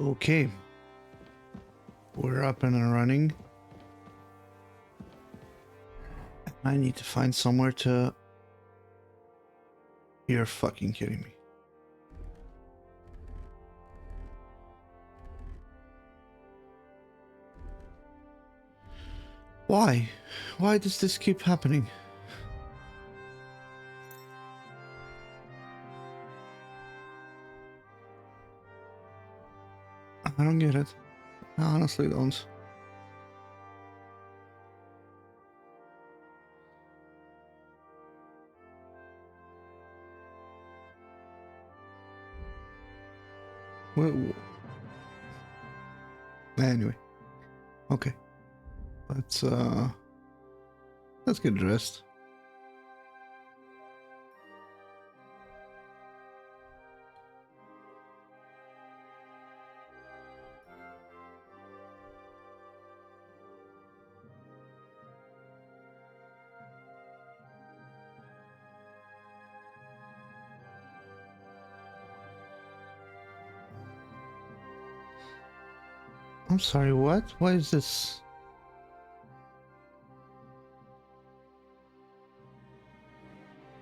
Okay, we're up and running. I need to find somewhere to... You're fucking kidding me. Why? Why does this keep happening? I don't get it. I honestly don't. Anyway. Okay. Let's get dressed. I'm sorry, what? Why is this?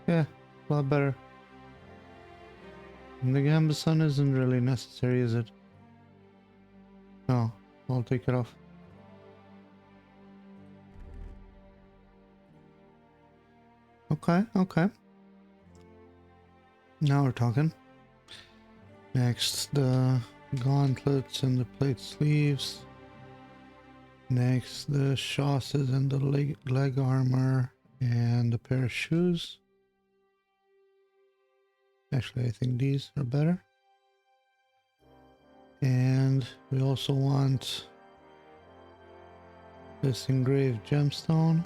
Yeah, a lot better. The Gambason isn't really necessary, is it? No, I'll take it off. Okay, okay. Now we're talking. Next, the gauntlets and the plate sleeves. Next, the chausses and the leg armor and a pair of shoes. Actually, I think these are better. And we also want this engraved gemstone.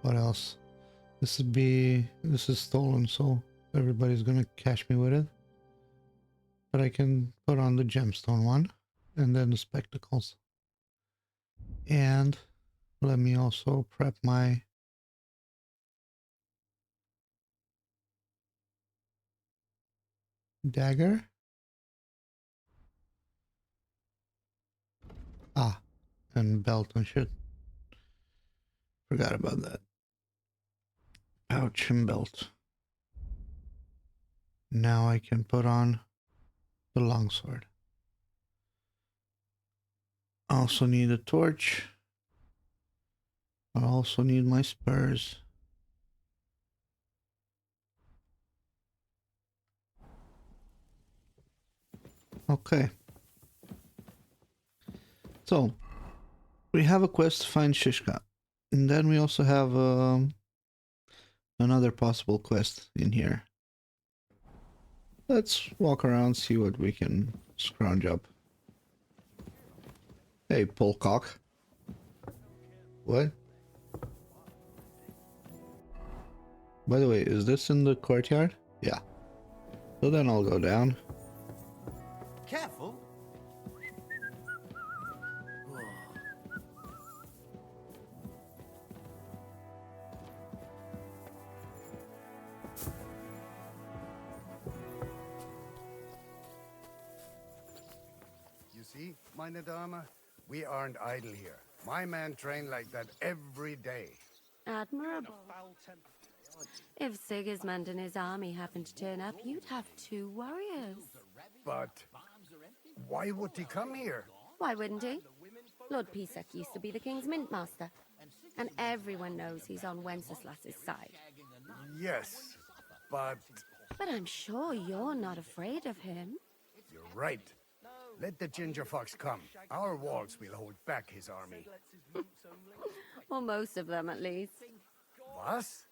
What else? This is stolen, so everybody's gonna catch me with it. But I can put on the gemstone one and then the spectacles. And let me also prep my dagger. Ah, and belt and shit. Forgot about that. Pouch and belt. Now I can put on the longsword. I also need a torch. I also need my spurs. Okay. So, we have a quest to find Shishka. And then we also have another possible quest in here. Let's walk around, see what we can scrounge up. Hey, Polcock. What? By the way, is this in the courtyard? Yeah. So then I'll go down. Careful. You see, meine Dame, we aren't idle here. My men train like that every day. Admirable. If Sigismund and his army happened to turn up, you'd have 2 warriors. But why would he come here? Why wouldn't he? Lord Pisak used to be the king's mintmaster, and everyone knows he's on Wenceslas's side. Yes, but But I'm sure you're not afraid of him. you're right. Let the ginger fox come. Our walls will hold back his army. Or most of them, at least. Was?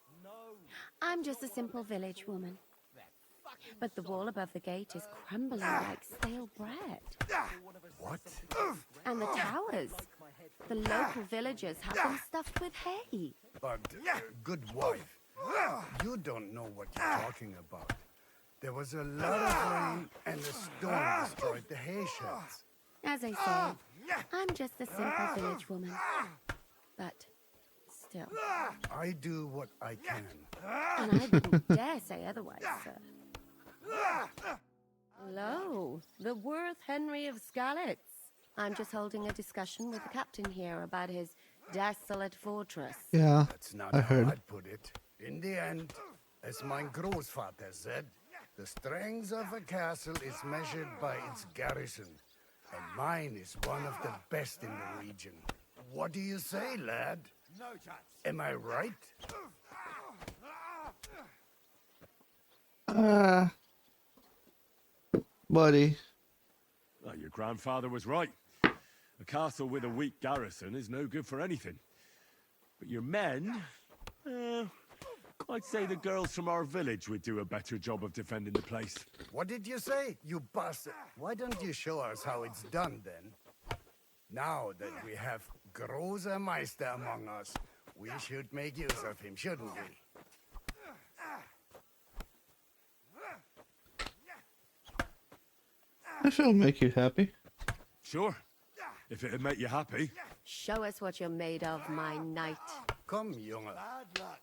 I'm just a simple village woman. But the wall above the gate is crumbling like stale bread. What? And the towers. The local villagers have them stuffed with hay. But, good wife, you don't know what you're talking about. There was a lot of rain and the storm destroyed the hay sheds. As I say, I'm just a simple village woman. But still. I do what I can. And I wouldn't dare say otherwise, sir. the worth Henry of Skalitz. I'm just holding a discussion with the captain here about his desolate fortress. Yeah, That's not I how heard. I'd put it. In the end, as my Großvater said, the strength of a castle is measured by its garrison. And mine is one of the best in the region. What do you say, lad? No chance. Am I right? Buddy. Well, your grandfather was right. A castle with a weak garrison is no good for anything. But your men... I'd say the girls from our village would do a better job of defending the place. What did you say, you bastard? Why don't you show us how it's done, then? Now that we have Großer Meister among us, we should make use of him, shouldn't we? If it'll make you happy. Sure, if it'd make you happy. Show us what you're made of, my knight. Come, Junge.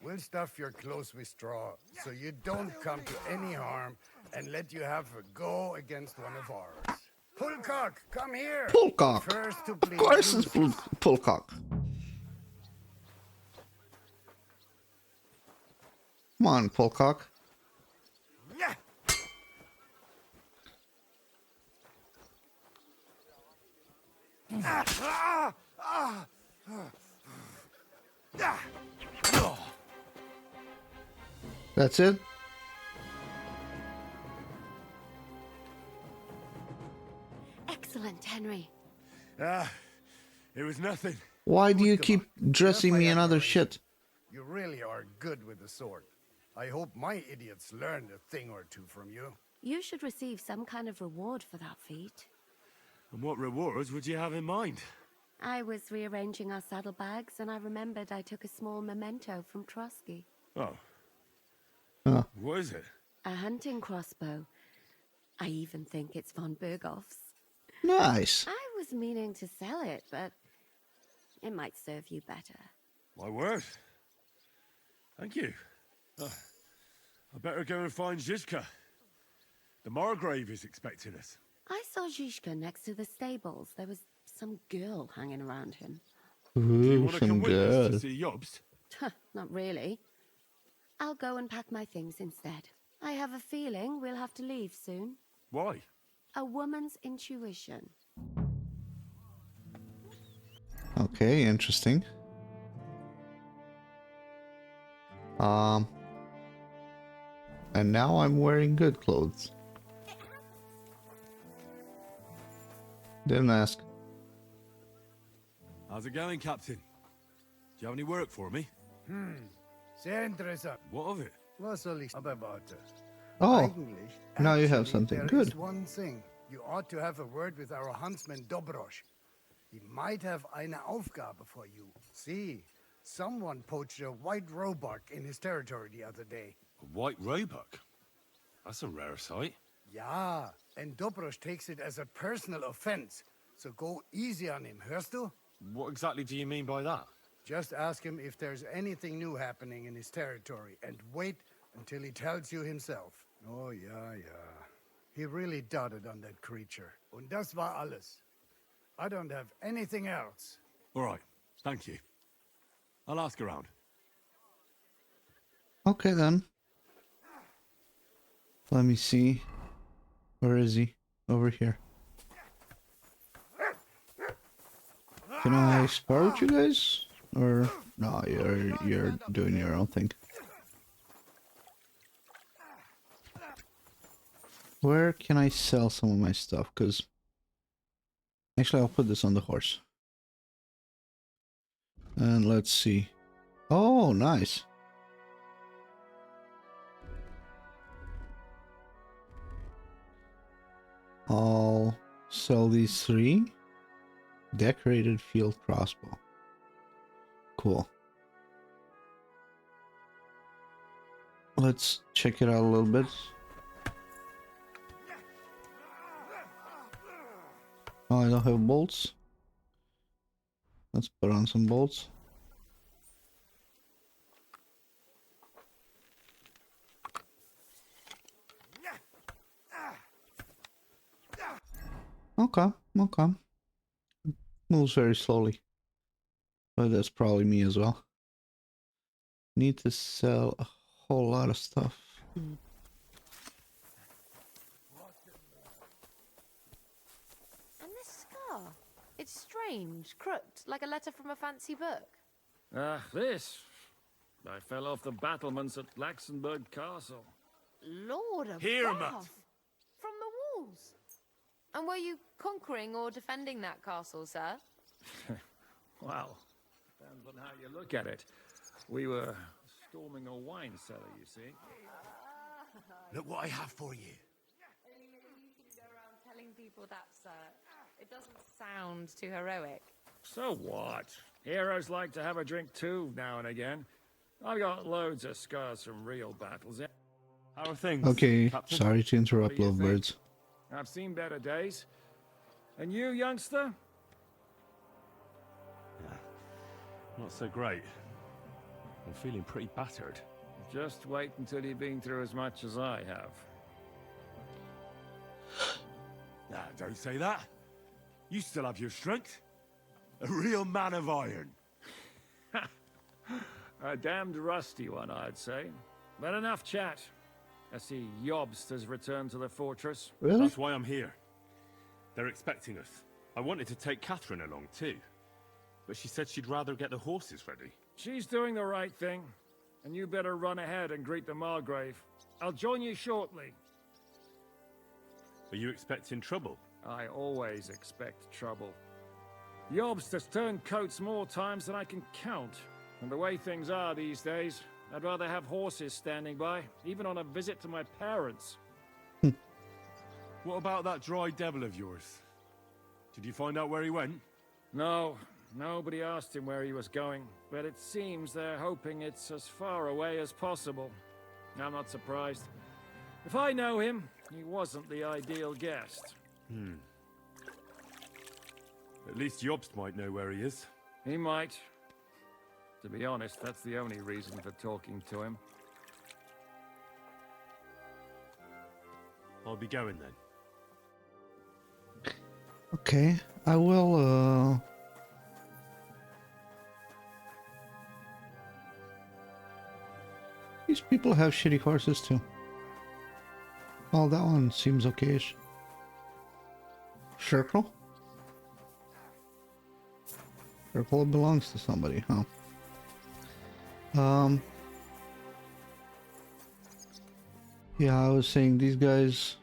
We'll stuff your clothes with straw, so you don't come to any harm, and let you have a go against one of ours. Pullcock, come here! Pullcock. First to Of plead course it's guilty. Pullcock. Come on, Pullcock. Yeah. That's it? Excellent, Henry. It was nothing. Why do you Come keep on. dressing Just me my in other admiration. shit? You really are good with the sword. I hope my idiots learned a thing or two from you. You should receive some kind of reward for that feat. And what rewards would you have in mind? I was rearranging our saddlebags and I remembered I took a small memento from Trotsky. Oh. Oh. What is it? A hunting crossbow. I even think it's von Berghoff's. Nice. I was meaning to sell it, but it might serve you better. My word. Thank you. I better go and find Zizka. The Margrave is expecting us. I saw Zhishka next to the stables. There was some girl hanging around him. Do you Ooh, want to some come with us girl. to see Jobst? Not really. I'll go and pack my things instead. I have a feeling we'll have to leave soon. Why? A woman's intuition. Okay, interesting. And now I'm wearing good clothes. Didn't ask. How's it going, Captain? Do you have any work for me? Sehr interessant. What of it? Was soll ich aber warte? Oh, Eigentlich, now you have actually, something there good. is one thing. You ought to have a word with our huntsman Dobrosch. He might have eine Aufgabe for you. See, someone poached a white roebuck in his territory the other day. A white roebuck? That's a rare sight. Ja, and Dobrosch takes it as a personal offense. So go easy on him, hörst du? What exactly do you mean by that? Just ask him if there's anything new happening in his territory, and wait until he tells you himself. Oh, yeah. He really doted on that creature. Und das war alles. I don't have anything else. All right, thank you. I'll ask around. Okay then. Let me see. Where is he? Over here. Can I spar with you guys? Or no, you're doing your own thing. Where can I sell some of my stuff? Because actually I'll put this on the horse. And let's see. Oh, nice. I'll sell these 3. Decorated field crossbow. Cool. Let's check it out a little bit. Oh, I don't have bolts. Let's put on some bolts. Okay, okay. Moves very slowly. But that's probably me as well. Need to sell a whole lot of stuff. And this scar? It's strange, crooked, like a letter from a fancy book. Ah, this. I fell off the battlements at Laxenburg Castle. Lord above! Here, Matt. From the walls! And were you conquering or defending that castle, sir? Well, depends on how you look at it. We were storming a wine cellar, you see. Look what I have for you. You can go around telling people that, sir. It doesn't sound too heroic. So what? Heroes like to have a drink too, now and again. I've got loads of scars from real battles. How are things? Okay, Captain? sorry to interrupt, What do you think? lovebirds. I've seen better days. And you, youngster? Not so great. I'm feeling pretty battered. Just wait until you've been through as much as I have. Nah, don't say that. You still have your strength. A real man of iron. A damned rusty one, I'd say. But enough chat. I see Jobst has returned to the fortress. Really? That's why I'm here. They're expecting us. I wanted to take Catherine along too, but she said she'd rather get the horses ready. She's doing the right thing. And you better run ahead and greet the Margrave. I'll join you shortly. Are you expecting trouble? I always expect trouble. Jobst has turned coats more times than I can count. And the way things are these days, I'd rather have horses standing by, even on a visit to my parents. What about that dry devil of yours? Did you find out where he went? No, nobody asked him where he was going, but it seems they're hoping it's as far away as possible. I'm not surprised. If I know him, he wasn't the ideal guest. At least Jobst might know where he is. He might. To be honest, that's the only reason for talking to him. I'll be going then. Okay, I will, These people have shitty horses too. Well, that one seems okay-ish. Circle? Circle belongs to somebody, huh? Yeah, I was saying these guys...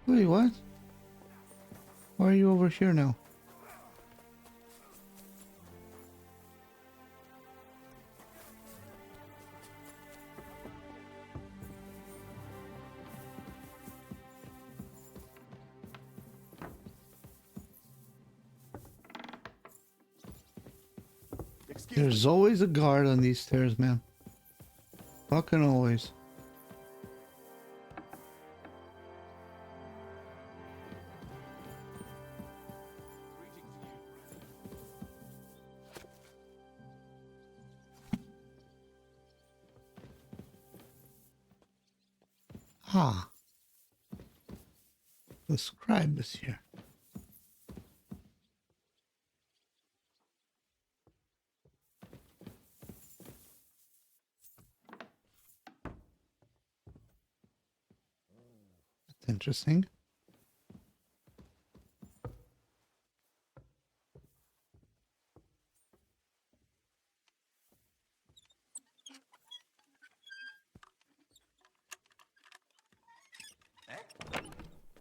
Wait, what? Why are you over here now? There's always a guard on these stairs, man. Fucking always. Ah. The scribe is here. That's interesting.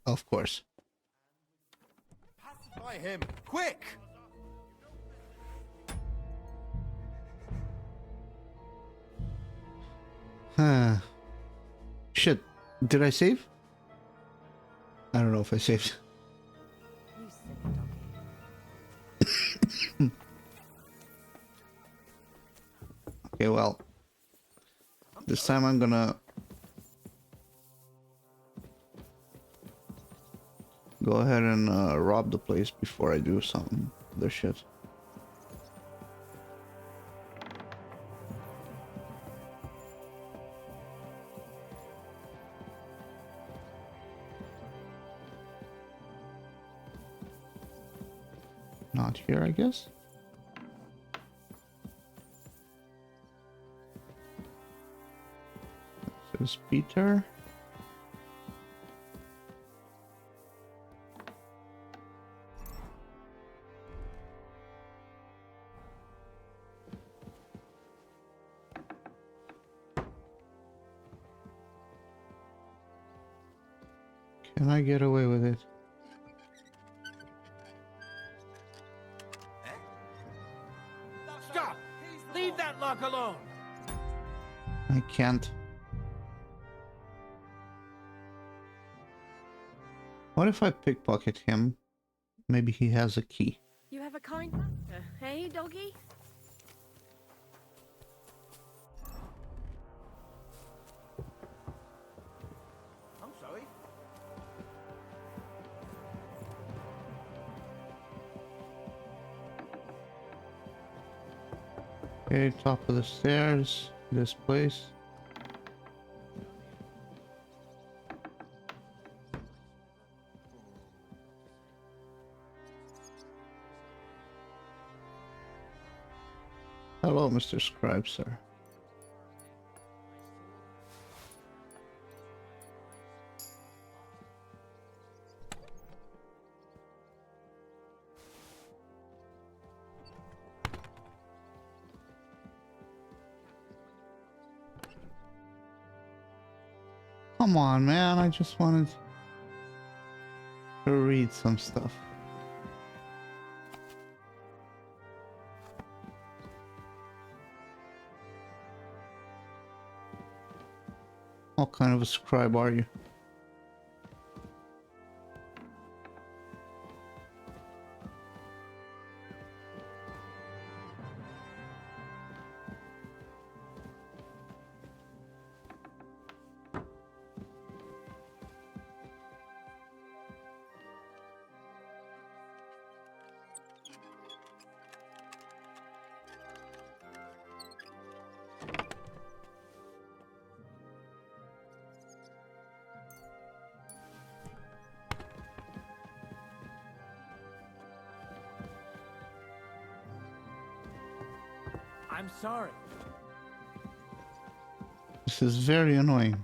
Of course. Pacify him, quick! Huh. Shit. Did I save? I don't know if I saved. You silly doggy. Okay, well. This time I'm gonna go ahead and rob the place before I do some other shit. Not here, I guess. This is Peter. Can I get away with it? Stop! Leave that lock alone! I can't. What if I pickpocket him? Maybe he has a key. You have a kind hey, doggy? I'm sorry. Okay, top of the stairs. This place. Hello, Mr. Scribe, sir. Come on, man. I just wanted to read some stuff. What kind of a scribe are you? I'm sorry. This is very annoying.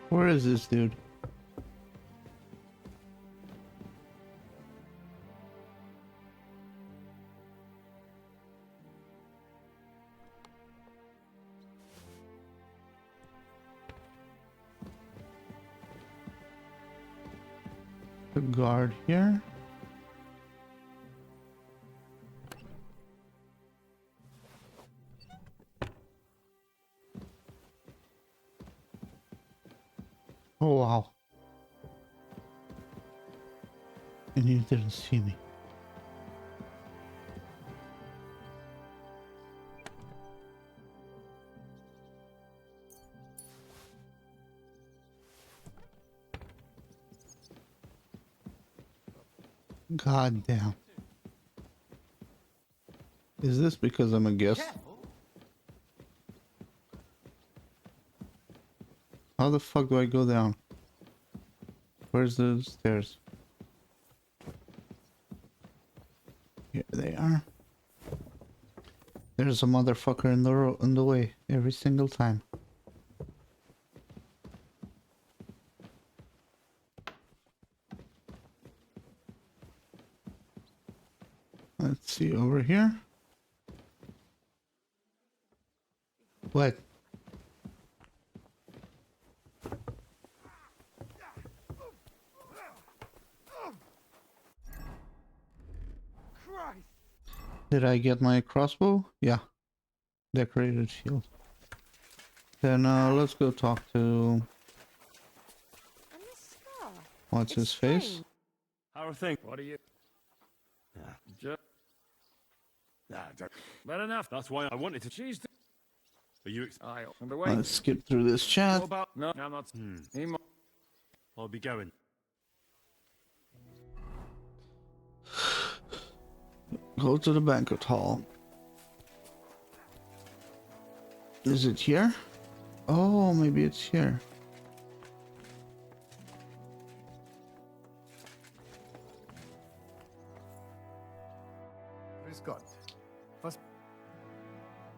Where is this dude? The guard here. Oh wow. And you didn't see me. God damn. Is this because I'm a guest? Careful. How the fuck do I go down? Where's the stairs? Here they are. There's a motherfucker in the way every single time. Let's see over here. What? Christ! Did I get my crossbow? Yeah. Decorated shield. Then let's go talk to And this scar. what's It's his face. strange. How are things? What are you? Nah, Just don't. well enough. That's why I wanted to. She's the Are you? aisle. And the way. Let's skip through this chat. What about? No, I'm not. He mo- I'll be going. Go to the banquet hall. Is it here? Oh, maybe it's here.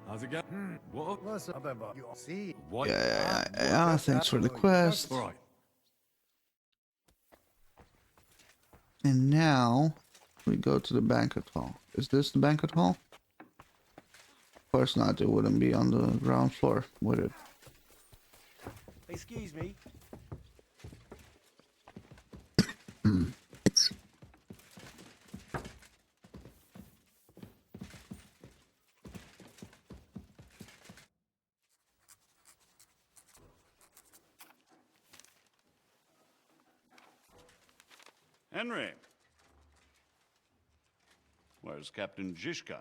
How's it going? What? What's up about you see? What? Yeah. Thanks for the quest. All right. And now we go to the banquet hall. Is this the banquet hall? Of course not. It wouldn't be on the ground floor, would it? Excuse me. Henry. Where's Captain Zizka?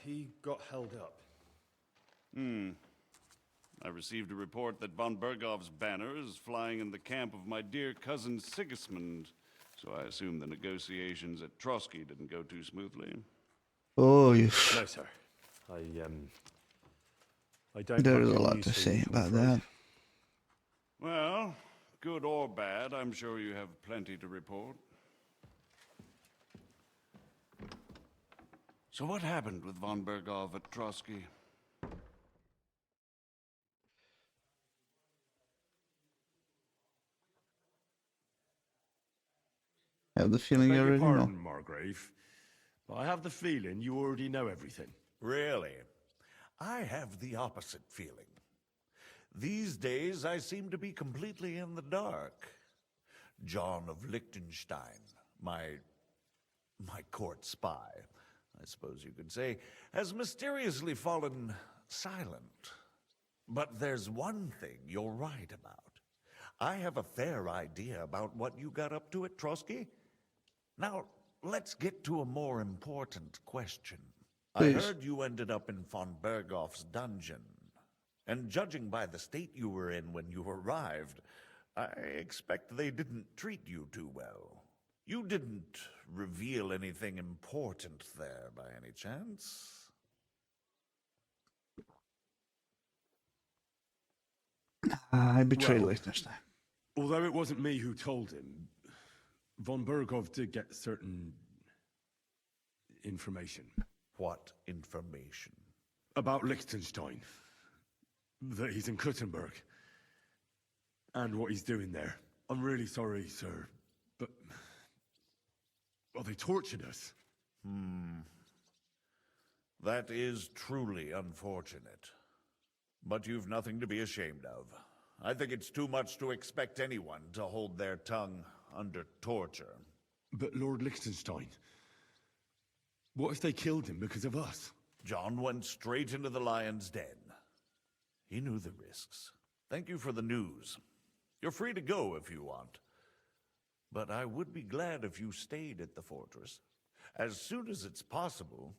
He got held up. I received a report that von Bergov's banner is flying in the camp of my dear cousin Sigismund, so I assume the negotiations at Trotsky didn't go too smoothly. Oh, you. No, sir. I don't. There's have a good lot news to for say you, I'm about afraid. that. Well, good or bad, I'm sure you have plenty to report. So what happened with von Bergov at Trotsky? I have the feeling you Beg your already know. pardon, Margrave, but I have the feeling you already know everything. Really? I have the opposite feeling. These days, I seem to be completely in the dark. John of Liechtenstein, my court spy, I suppose you could say, has mysteriously fallen silent. But there's one thing you're right about. I have a fair idea about what you got up to at Trotsky. Now, let's get to a more important question. Please. I heard you ended up in von Bergov's dungeon. And judging by the state you were in when you arrived, I expect they didn't treat you too well. You didn't reveal anything important there by any chance? I betrayed Well, Liechtenstein. Although it wasn't me who told him, von Bergov did get certain information. What information? About Liechtenstein. That he's in Kuttenberg. And what he's doing there. I'm really sorry, sir, but... well, they tortured us. That is truly unfortunate. But you've nothing to be ashamed of. I think it's too much to expect anyone to hold their tongue under torture. But Lord Liechtenstein... what if they killed him because of us? John went straight into the lion's den. He knew the risks. Thank you for the news. You're free to go if you want. But I would be glad if you stayed at the fortress. As soon as it's possible,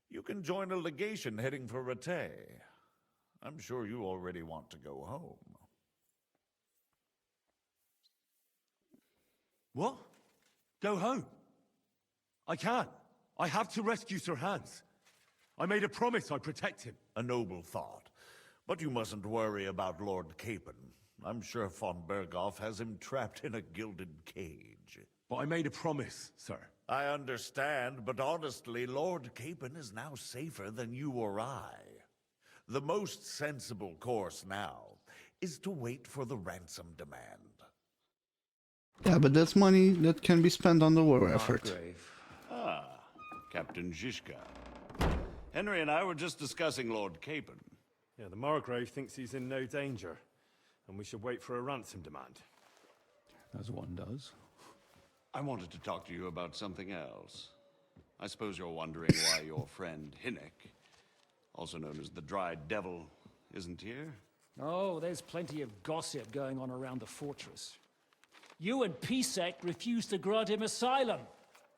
you can join a legation heading for Rattay. I'm sure you already want to go home. What? Go home? I can't. I have to rescue Sir Hans. I made a promise I'd protect him. A noble thought. But you mustn't worry about Lord Capon. I'm sure von Bergov has him trapped in a gilded cage. But I made a promise, sir. I understand, but honestly, Lord Capon is now safer than you or I. The most sensible course now is to wait for the ransom demand. Yeah, but that's money that can be spent on the war effort. Ah, Captain Zizka. Henry and I were just discussing Lord Capon. Yeah, the Margrave thinks he's in no danger, and we should wait for a ransom demand. As one does. I wanted to talk to you about something else. I suppose you're wondering why your friend Hinnek, also known as the Dried Devil, isn't here? Oh, there's plenty of gossip going on around the fortress. You and Pisek refused to grant him asylum.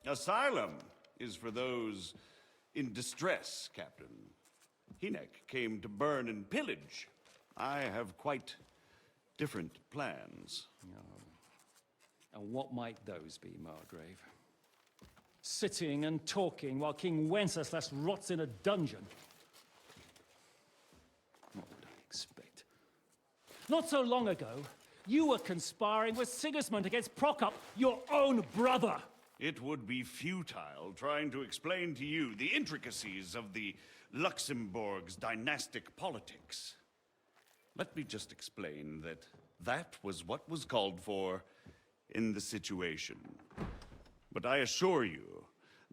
Asylum is for those in distress, Captain. Hinnek came to burn and pillage. I have quite different plans. And what might those be, Margrave? Sitting and talking while King Wenceslas rots in a dungeon. What would I expect? Not so long ago, you were conspiring with Sigismund against Prokop, your own brother. It would be futile trying to explain to you the intricacies of the Luxembourg's dynastic politics. Let me just explain that that was what was called for in the situation. But I assure you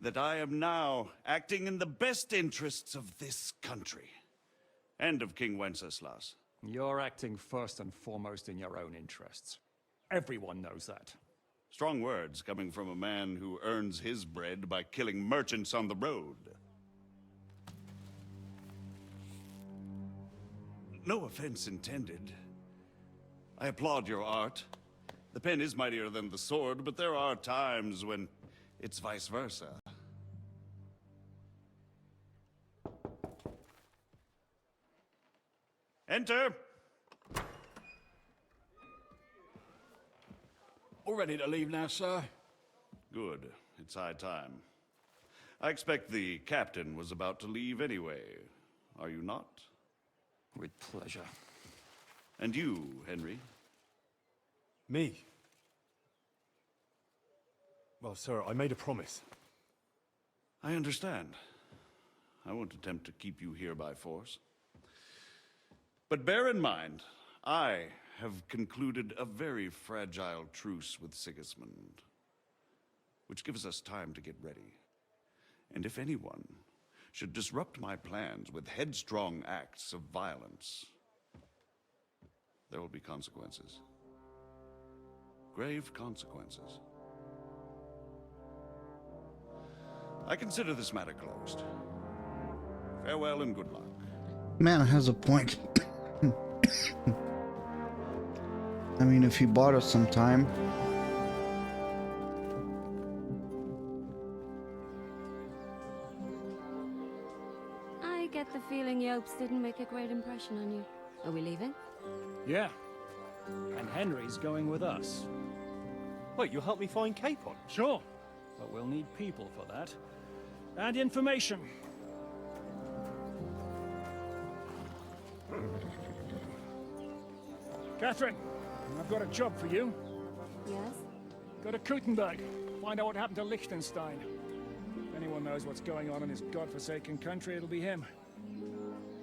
that I am now acting in the best interests of this country and of King Wenceslas. You're acting first and foremost in your own interests. Everyone knows that. Strong words coming from a man who earns his bread by killing merchants on the road. No offense intended. I applaud your art. The pen is mightier than the sword, but there are times when it's vice versa. Enter! We're ready to leave now, sir. Good. It's high time. I expect the captain was about to leave anyway. Are you not? With pleasure. And you, Henry? Me? Well, sir, I made a promise. I understand. I won't attempt to keep you here by force. But bear in mind, I have concluded a very fragile truce with Sigismund, which gives us time to get ready. And if anyone should disrupt my plans with headstrong acts of violence, there will be consequences. Grave consequences. I consider this matter closed. Farewell and good luck. Man has a point. I mean, if he bought us some time. I get the feeling Yopes didn't make a great impression on you. Are we leaving? Yeah. And Henry's going with us. Wait, you'll help me find Capon? Sure. But we'll need people for that. And information. Catherine, I've got a job for you. Yes? Go to Kuttenberg. Find out what happened to Liechtenstein. If anyone knows what's going on in his godforsaken country, it'll be him.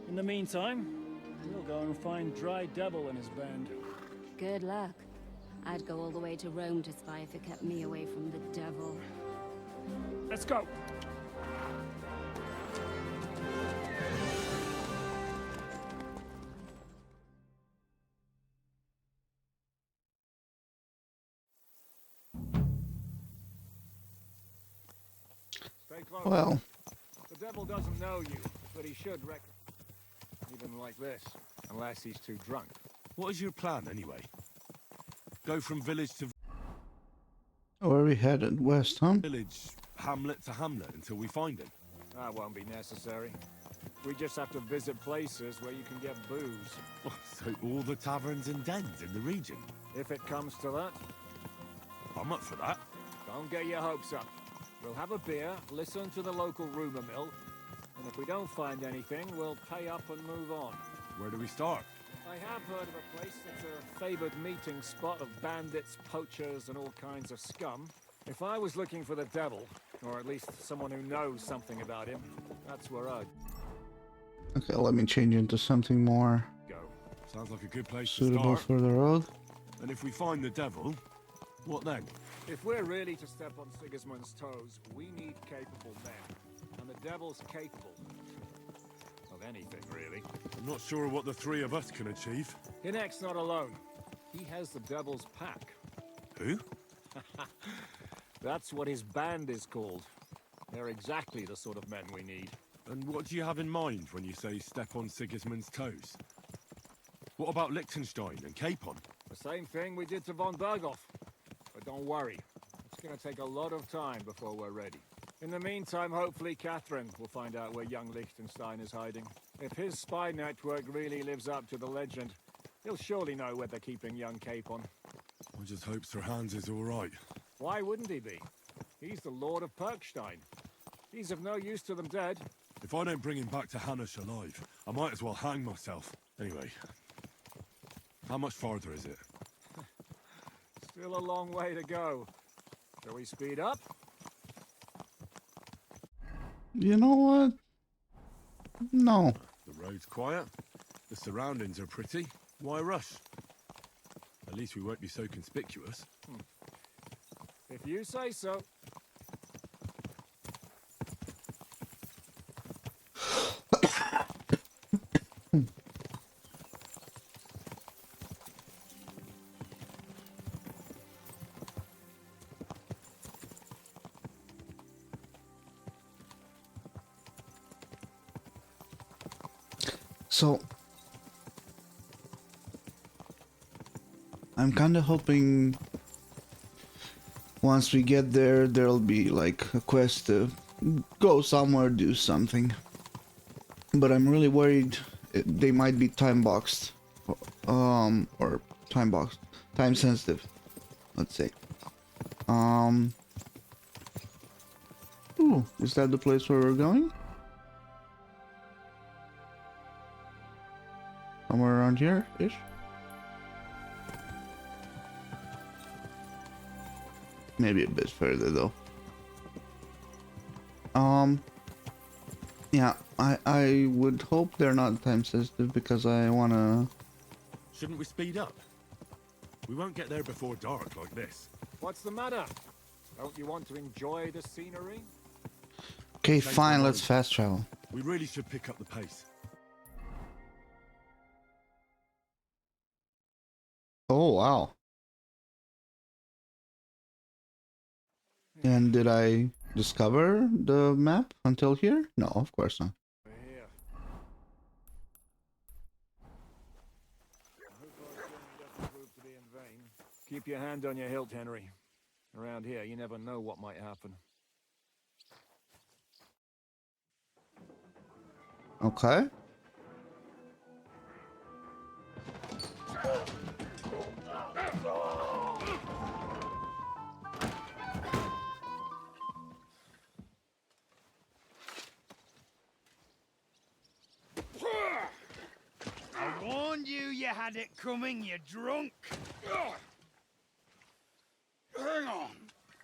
In the meantime, we'll go and find Dry Devil and his band. Good luck. I'd go all the way to Rome to spy if it kept me away from the devil. Let's go. Stay close. Well, The devil doesn't know you, but he should reckon. Even like this, unless he's too drunk. What is your plan, anyway? Go from village to where are we headed? West, huh? village, hamlet to hamlet, until we find him? That won't be necessary. We just have to visit places where you can get booze. Oh, so all the taverns and dens in the region? If it comes to that, I'm up for that. don't get your hopes up. We'll have a beer, listen to the local rumor mill, and if we don't find anything, we'll pay up and move on. Where do we start? I have heard of a place that's a favored meeting spot of bandits, poachers, and all kinds of scum. If I was looking for the devil, or at least someone who knows something about him, that's where I'd Okay, let me change into something more go. Sounds like a good place suitable to start. for the road. And if we find the devil, what then? If we're really to step on Sigismund's toes, we need capable men. And the devil's capable of anything, really. I'm not sure what the three of us can achieve. Hinek's not alone. He has the devil's pack. Who? That's what his band is called. They're exactly the sort of men we need. And what do you have in mind when you say step on Sigismund's toes? What about Liechtenstein and Capon? The same thing we did to von Berghoff. But don't worry, it's gonna take a lot of time before we're ready. In the meantime, hopefully Catherine will find out where young Liechtenstein is hiding. If his spy network really lives up to the legend, he'll surely know where they're keeping young Capon. I just hope Sir Hans is all right. Why wouldn't he be? He's the Lord of Perkstein. He's of no use to them dead. If I don't bring him back to Hanish alive, I might as well hang myself. Anyway, how much farther is it? Still a long way to go. Shall we speed up You know what? No. The road's quiet. The surroundings are pretty. Why rush? At least we won't be so conspicuous. If you say so. So I'm kind of hoping once we get there, there'll be like a quest to go somewhere, do something. But I'm really worried they might be time boxed, or time boxed, time sensitive. Let's say. Ooh, is that the place where we're going? Somewhere around here, ish. Maybe a bit further though. Yeah, I would hope they're not time sensitive because I wanna. Shouldn't we speed up? We won't get there before dark like this. What's the matter? Don't you want to enjoy the scenery? Okay, Take fine, my let's mind. fast travel. We really should pick up the pace. Oh wow. And did I discover the map until here? No, of course not. We're here. I hope our journey doesn't prove to be in vain. Keep your hand on your hilt, Henry. Around here, you never know what might happen. Okay. I warned you you had it coming, you drunk. Hang on.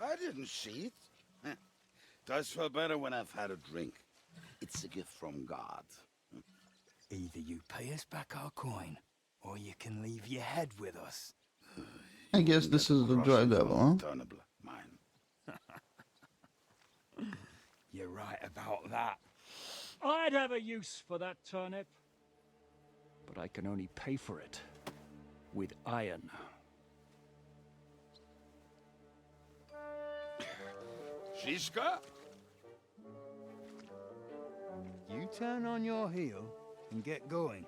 I didn't see it. Does feel better when I've had a drink. It's a gift from God. Either you pay us back our coin, or you can leave your head with us. I guess this is the dry devil, huh? Turnable, mine. You're right about that. I'd have a use for that turnip. But I can only pay for it with iron. Shiska? You turn on your heel and get going.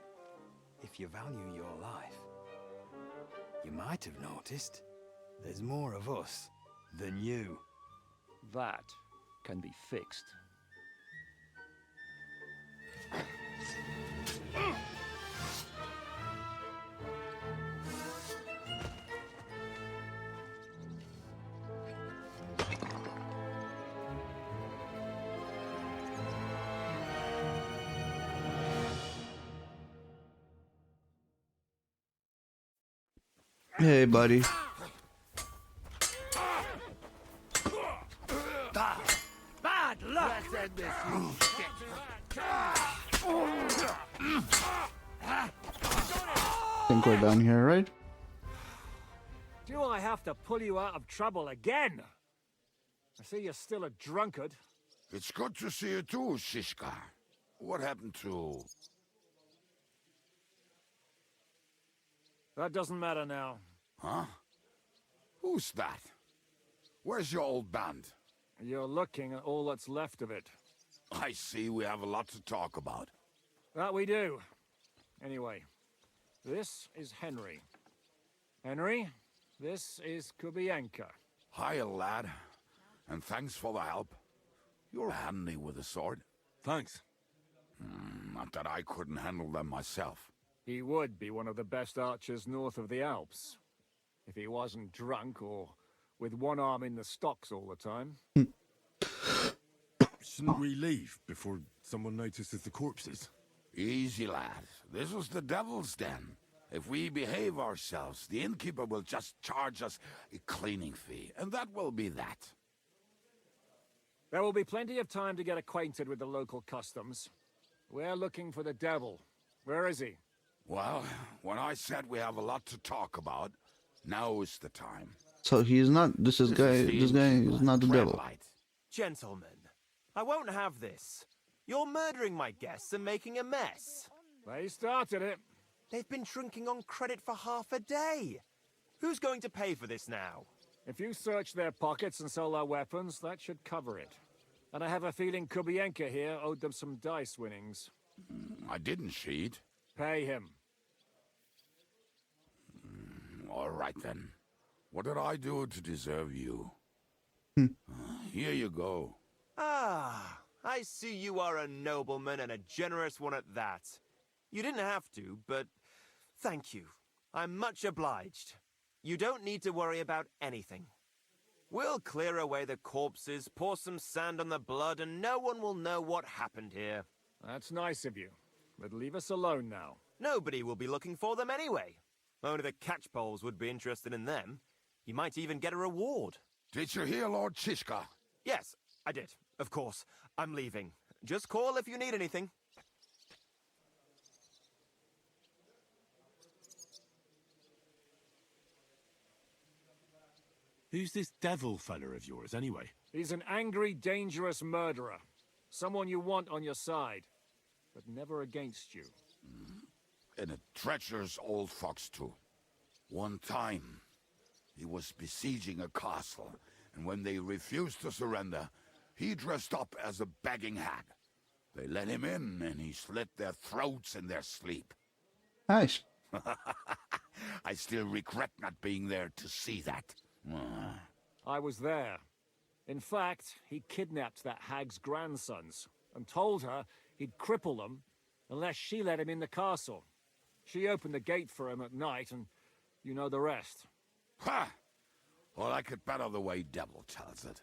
If you value your life. You might have noticed there's more of us than you. That can be fixed. Hey, buddy. Bad luck! Think we're down here, right? Do I have to pull you out of trouble again? I see you're still a drunkard. It's good to see you too, Shishka. What happened to... That doesn't matter now. Huh? Who's that? Where's your old band? You're looking at all that's left of it. I see we have a lot to talk about. That we do. Anyway, this is Henry. Henry, this is Kubienka. Hiya, lad. And thanks for the help. You're handy with a sword. Thanks. Not that I couldn't handle them myself. He would be one of the best archers north of the Alps. If he wasn't drunk or with one arm in the stocks all the time. Shouldn't we leave before someone notices the corpses? Easy, lad. This was the devil's den. If we behave ourselves, the innkeeper will just charge us a cleaning fee, and that will be that. There will be plenty of time to get acquainted with the local customs. We're looking for the devil. Where is he? Well, when I said we have a lot to talk about, now is the time. So he's not. This guy is not the devil. Gentlemen, I won't have this. You're murdering my guests and making a mess. They started it. They've been drinking on credit for half a day. Who's going to pay for this now? If you search their pockets and sell their weapons, that should cover it. And I have a feeling Kubienka here owed them some dice winnings. I didn't cheat. Pay him. All right then. What did I do to deserve you? Here you go. Ah, I see you are a nobleman and a generous one at that. You didn't have to, but thank you. I'm much obliged. You don't need to worry about anything. We'll clear away the corpses, pour some sand on the blood, and no one will know what happened here. That's nice of you, but leave us alone now. Nobody will be looking for them anyway. Only the catchpoles would be interested in them. You might even get a reward. Did you hear Lord Chishka? Yes, I did. Of course. I'm leaving. Just call if you need anything. Who's this devil fella of yours, anyway? He's an angry, dangerous murderer. Someone you want on your side, but never against you. And a treacherous old fox, too. One time, he was besieging a castle, and when they refused to surrender, he dressed up as a begging hag. They let him in, and he slit their throats in their sleep. Nice. I still regret not being there to see that. I was there. In fact, he kidnapped that hag's grandsons and told her he'd cripple them unless she let him in the castle. She opened the gate for him at night, and you know the rest. Ha! Well, I could better the way Devil tells it.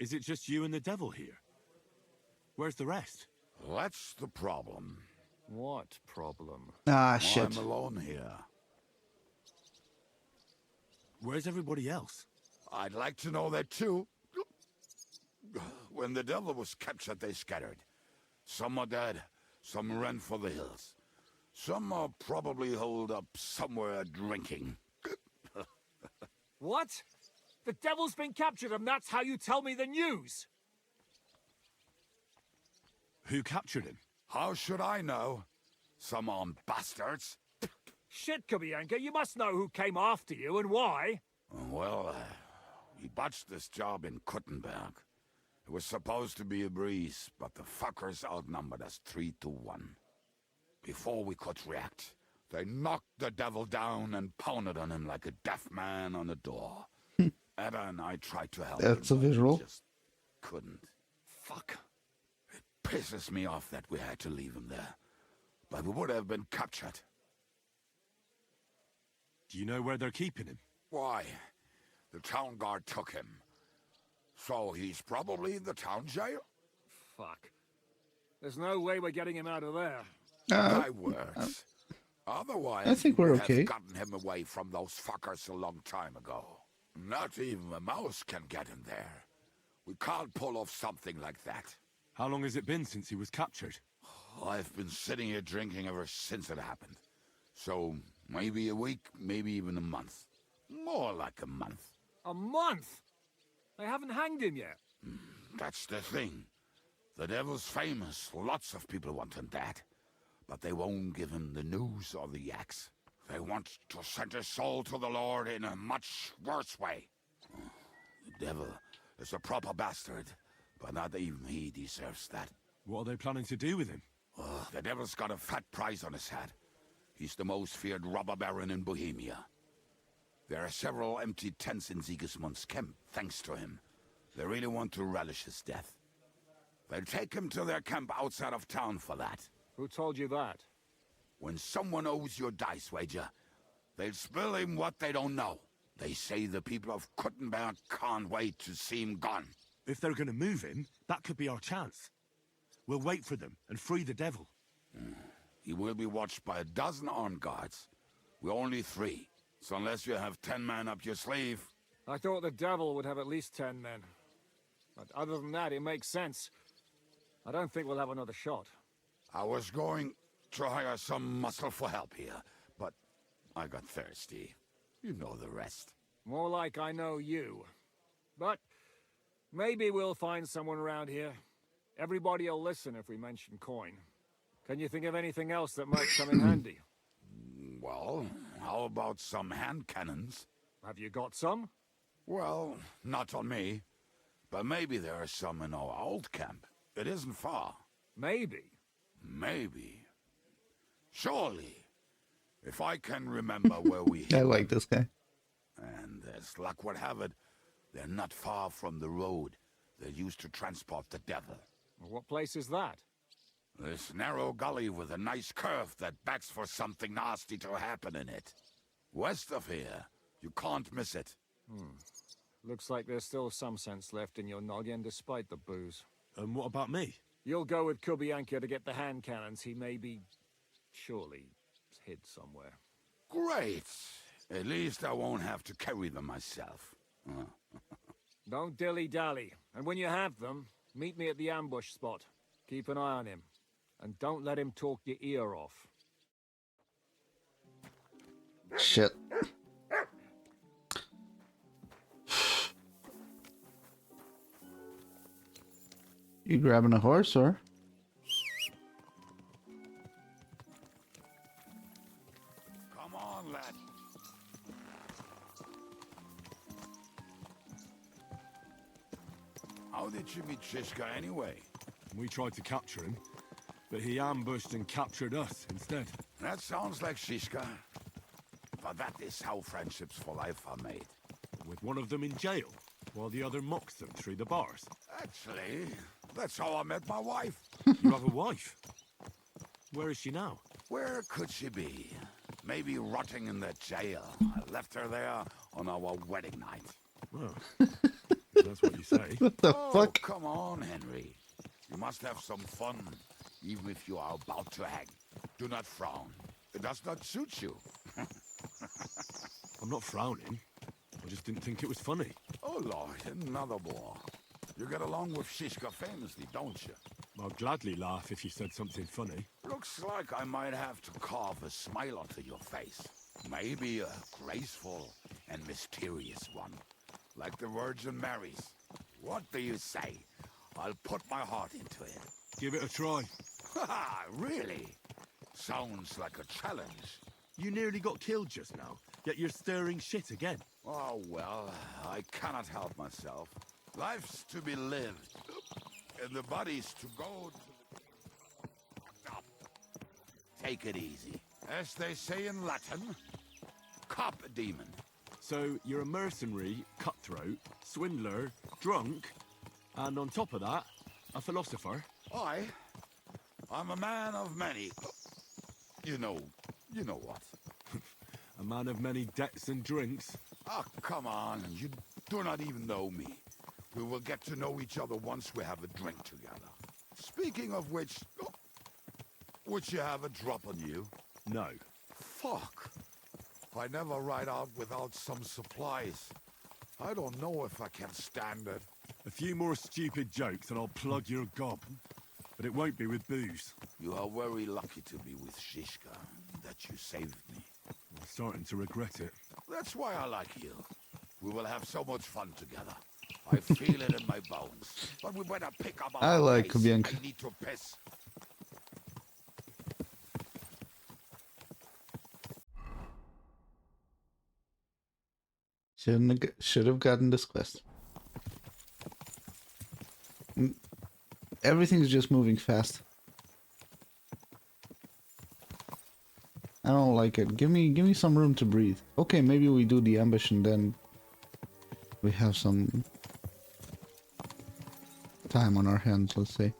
Is it just you and the devil here? Where's the rest? That's the problem. What problem? Ah, shit. I'm alone here. Where's everybody else? I'd like to know that too. When the devil was captured, they scattered. Some are dead, some ran for the hills. Some are probably holed up somewhere drinking. What? The devil's been captured and that's how you tell me the news? Who captured him? How should I know? Some armed bastards. Shit, Kubienka, you must know who came after you and why. Well, we botched this job in Kuttenberg. It was supposed to be a breeze, but the fuckers outnumbered us 3-1. Before we could react, they knocked the devil down and pounded on him like a deaf man on a door. Ada and I tried to help That's him, a visual. just couldn't. Fuck. It pisses me off that we had to leave him there. But we would have been captured. Do you know where they're keeping him? Why? The town guard took him. So he's probably in the town jail? Fuck. There's no way we're getting him out of there. My words. Otherwise, I think we're we'd okay. have gotten him away from those fuckers a long time ago. Not even a mouse can get in there. We can't pull off something like that. How long has it been since he was captured? I've been sitting here drinking ever since it happened. So, maybe a week, maybe even a month. More like a month. A month? They haven't hanged him yet. That's the thing. The devil's famous. Lots of people want him dead. But they won't give him the news or the axe. They want to send his soul to the Lord in a much worse way. The devil is a proper bastard, but not even he deserves that. What are they planning to do with him? The devil's got a fat price on his head. He's the most feared robber baron in Bohemia. There are several empty tents in Sigismund's camp, thanks to him. They really want to relish his death. They'll take him to their camp outside of town for that. Who told you that? When someone owes you a dice wager, they'll spill him what they don't know. They say the people of Kuttenberg can't wait to see him gone. If they're going to move him, that could be our chance. We'll wait for them and free the devil. He will be watched by 12 armed guards. We're only 3. So unless you have 10 men up your sleeve, I thought the devil would have at least 10 men. But other than that, it makes sense. I don't think we'll have another shot. I was going to hire some muscle for help here, but I got thirsty. You know the rest. More like I know you. But maybe we'll find someone around here. Everybody will listen if we mention coin. Can you think of anything else that might come in handy? Well, how about some hand cannons? Have you got some? Well, not on me. But maybe there are some in our old camp. It isn't far. Maybe. Maybe. Surely. If I can remember where we I like this guy. And as luck would have it, they're not far from the road they used to transport the devil. What place is that? This narrow gully with a nice curve that begs for something nasty to happen in it. West of here. You can't miss it. Looks like there's still some sense left in your noggin despite the booze. And what about me? You'll go with Kubianka to get the hand cannons. He may be... surely hid somewhere. Great. At least I won't have to carry them myself. Don't dilly-dally. And when you have them, meet me at the ambush spot. Keep an eye on him. And don't let him talk your ear off. Shit. You grabbing a horse, or? Come on, lad. How did you meet Shishka anyway? We tried to capture him, but he ambushed and captured us instead. That sounds like Shishka. But that is how friendships for life are made. With one of them in jail, while the other mocks them through the bars. Actually, that's how I met my wife. You have a wife? Where is she now? Where could she be? Maybe rotting in the jail. I left her there on our wedding night. Well, if that's what you say. What the fuck? Come on, Henry. You must have some fun, even if you are about to hang. Do not frown. It does not suit you. I'm not frowning. I just didn't think it was funny. Oh, Lord, another war. You get along with Shishka famously, don't you? I'd gladly laugh if you said something funny. Looks like I might have to carve a smile onto your face. Maybe a graceful and mysterious one, like the Virgin Mary's. What do you say? I'll put my heart into it. Give it a try. Ha! Really? Sounds like a challenge. You nearly got killed just now, yet you're stirring shit again. Oh, well, I cannot help myself. Life's to be lived, and the body's to go to the... Take it easy. As they say in Latin, cop demon. So you're a mercenary, cutthroat, swindler, drunk, and on top of that, a philosopher? I'm a man of many... You know what. A man of many debts and drinks? Oh, come on, you do not even know me. We will get to know each other once we have a drink together. Speaking of which, would you have a drop on you? No. Fuck. I never ride out without some supplies. I don't know if I can stand it. A few more stupid jokes and I'll plug your gob. But it won't be with booze. You are very lucky to be with Shishka, that you saved me. I'm starting to regret it. That's why I like you. We will have so much fun together. I feel it in my bones. But we better pick up our I like pace. Kubianka. I need to piss. Should have gotten this quest. Everything's just moving fast. I don't like it. Give me some room to breathe. Okay, maybe we do the ambush and then we have some time on our hands, let's say.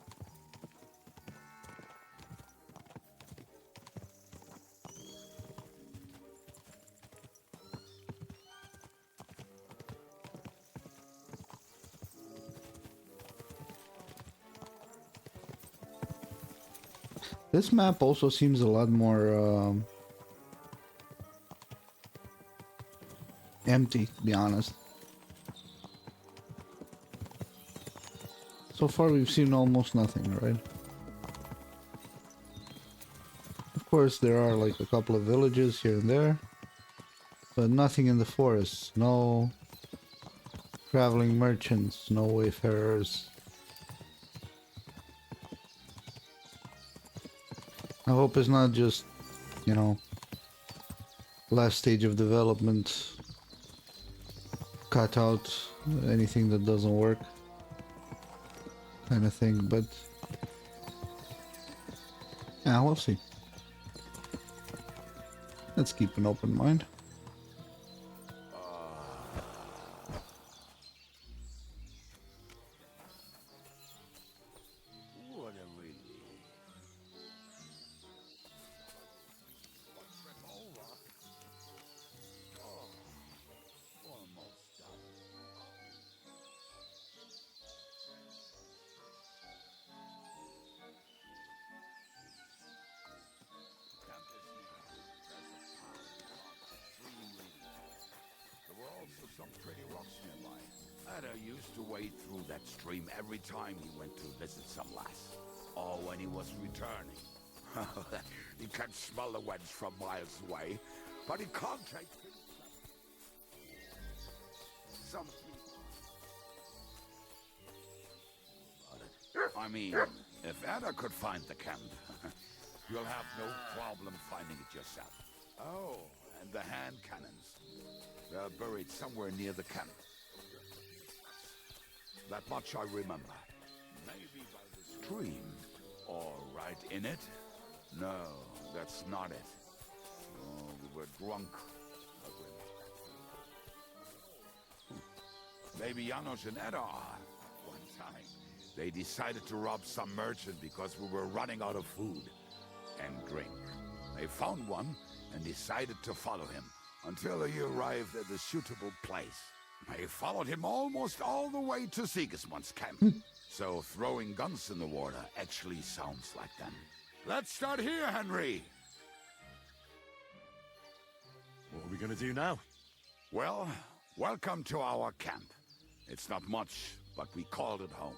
This map also seems a lot more empty, to be honest. So far we've seen almost nothing, right? Of course there are like a couple of villages here and there, but nothing in the forests. No traveling merchants, no wayfarers. I hope it's not just, you know, last stage of development, cut out anything that doesn't work kind of thing, but yeah, we'll see. Let's keep an open mind. What a relief. One trip over. Oh, almost done. Camp is near. There's a path across the stream leading. There were also some pretty rocks nearby. Ada used to wade through that stream every time he went to visit some lass. Or when he was returning. He can smell the wench from miles away, but he can't take things. Some people. I mean, if Ada could find the camp, you'll have no problem finding it yourself. Oh, and the hand cannons. They're buried somewhere near the camp. That much I remember. Maybe by the stream. Or right in it? No, that's not it. Oh, we were drunk. Maybe Janos and Edda are. One time, they decided to rob some merchant because we were running out of food and drink. They found one and decided to follow him until he arrived at a suitable place. They followed him almost all the way to Sigismund's camp. So throwing guns in the water actually sounds like them. Let's start here, Henry! What are we gonna do now? Well, welcome to our camp. It's not much, but we called it home.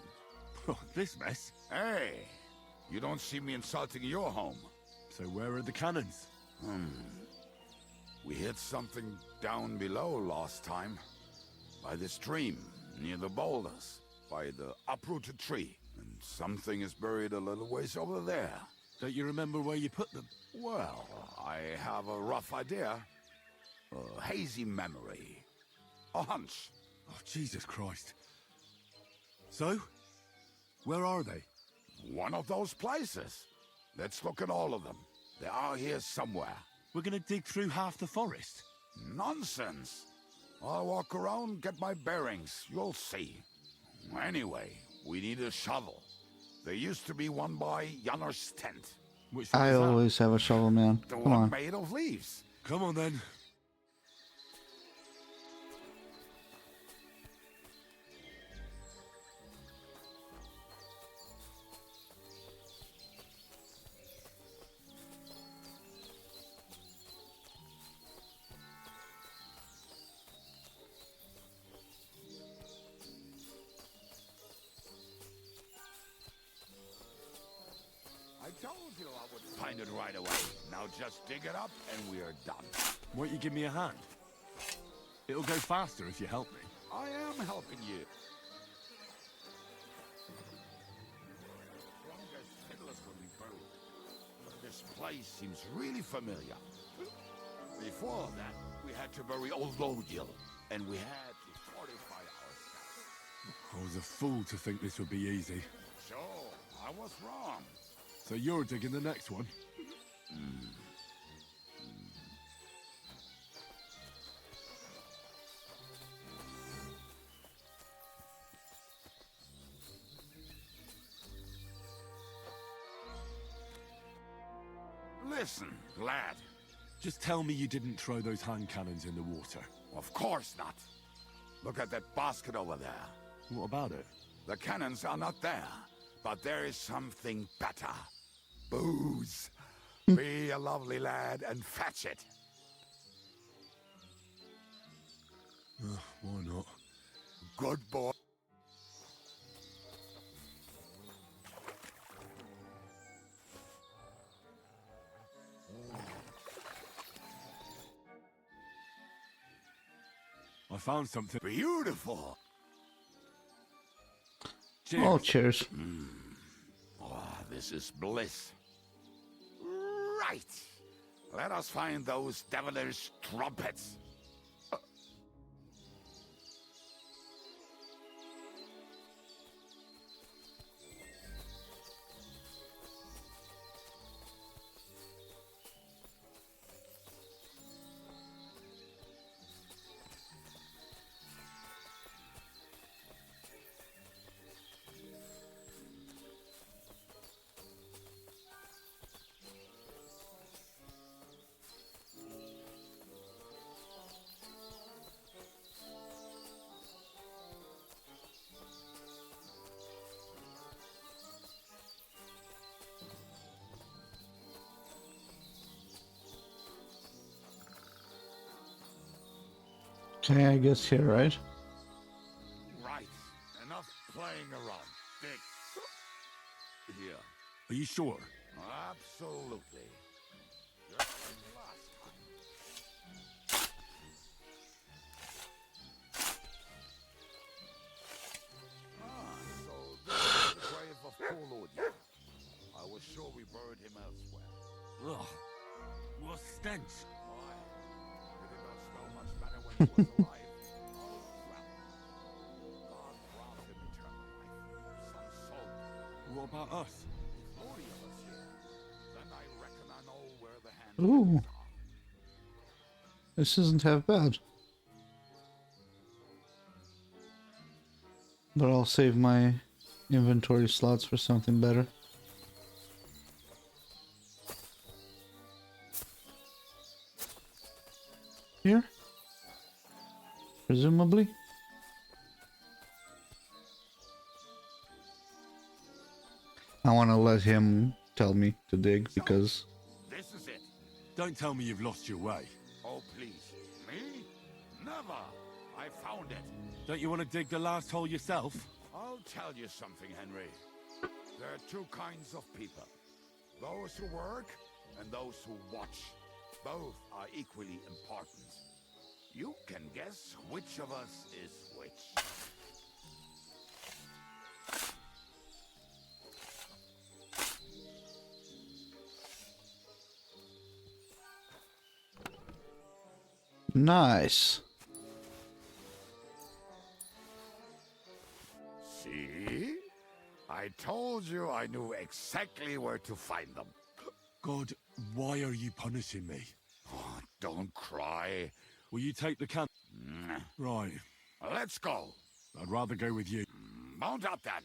Oh, this mess? Hey! You don't see me insulting your home. So where are the cannons? We hit something down below last time. By the stream, near the boulders. By the uprooted tree. And something is buried a little ways over there. Don't you remember where you put them? Well, I have a rough idea. A hazy memory. A hunch. Oh, Jesus Christ. So? Where are they? One of those places. Let's look at all of them. They are here somewhere. We're gonna dig through half the forest? Nonsense. I'll walk around, get my bearings. You'll see. Anyway, we need a shovel. There used to be one by Janner's tent. Which I always have a shovel, man. The Come one on. made of leaves. Come on then. I told you I would find it right away. Now just dig it up and we are done. Won't you give me a hand? It'll go faster if you help me. I am helping you. Strong as fiddlers when we burrowed. But this place seems really familiar. Before that, we had to bury old Lodil, and we had to fortify ourselves. I was a fool to think this would be easy. So, I was wrong. So you're digging the next one? Listen, lad. Just tell me you didn't throw those hand cannons in the water. Of course not. Look at that basket over there. What about it? The cannons are not there, but there is something better. Booze. Be a lovely lad and fetch it. Why not? Good boy. I found something beautiful. Cheers. Oh, cheers. Oh, this is bliss. Right. Let us find those devilish trumpets. Okay, I guess here, right? Right. Enough playing around. Dig. Here. Are you sure? Absolutely. Just like last time. So this is the grave of Polodia. I was sure we buried him elsewhere. Ugh. What stench? Why? Did it not smell much better when he was alive? Well, God grant him eternal life. Some soul. What about us? Glory of us here. Then I reckon I know where the hand Ooh. are. This isn't half bad. But I'll save my inventory slots for something better. Here? Presumably? I want to let him tell me to dig because... This is it. Don't tell me you've lost your way. Oh, please. Me? Never. I found it. Don't you want to dig the last hole yourself? I'll tell you something, Henry. There are two kinds of people. Those who work and those who watch. Both are equally important. You can guess which of us is which. Nice. See? I told you I knew exactly where to find them. God, why are you punishing me? Oh, don't cry. Will you take the can? Right. Let's go. I'd rather go with you. Mount up then.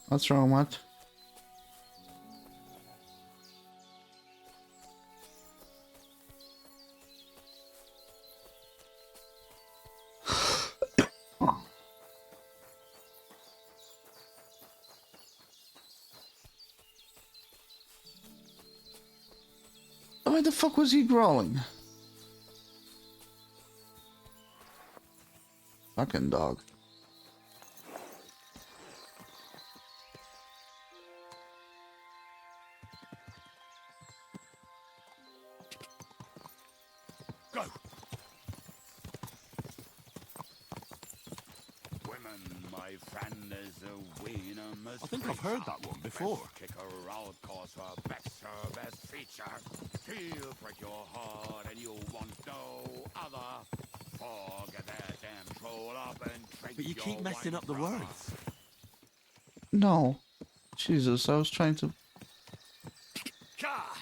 What's wrong, what? Why the fuck was he growling? Fucking dog. Go. Women, my friend, is a wiener must I think I've heard that one before. Kick her out cause her back's her best feature. She'll break your heart and you want no other. Forget that damn troll up and drink But you your keep messing wine, up the brother. words. No. Jesus, I was trying to... Gah!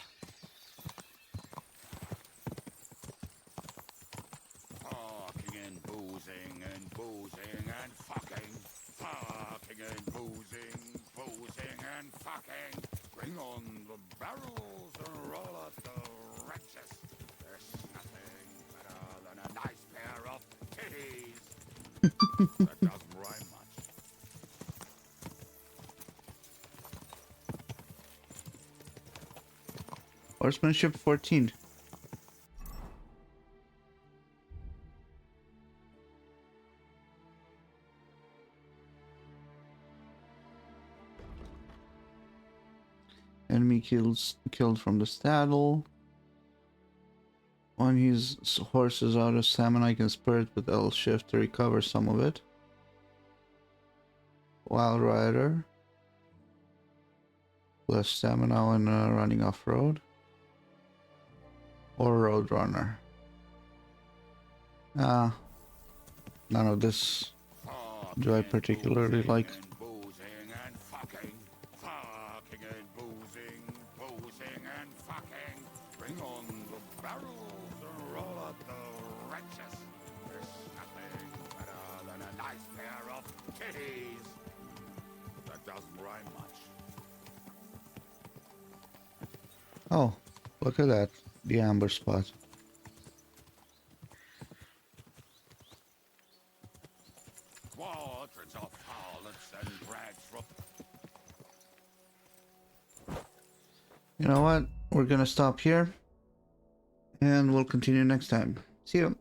Fucking and boozing and boozing and fucking. Fucking and boozing and fucking. Bring on the barrels and roll out the wrenches. There's nothing better than a nice pair of titties. That doesn't rhyme much. Horsemanship 14. Enemy killed from the saddle. When his horse is out of stamina, I can spur it with L shift to recover some of it. Wild Rider. Less stamina when running off-road. Or Roadrunner. None of this do I particularly like. Bring on the barrels and roll out the wrenches. There's nothing better than a nice pair of titties. That doesn't rhyme much. Oh, look at that. The amber spot. Quadrants of harlots and drags from... You know what? We're gonna stop here. And we'll continue next time. See you.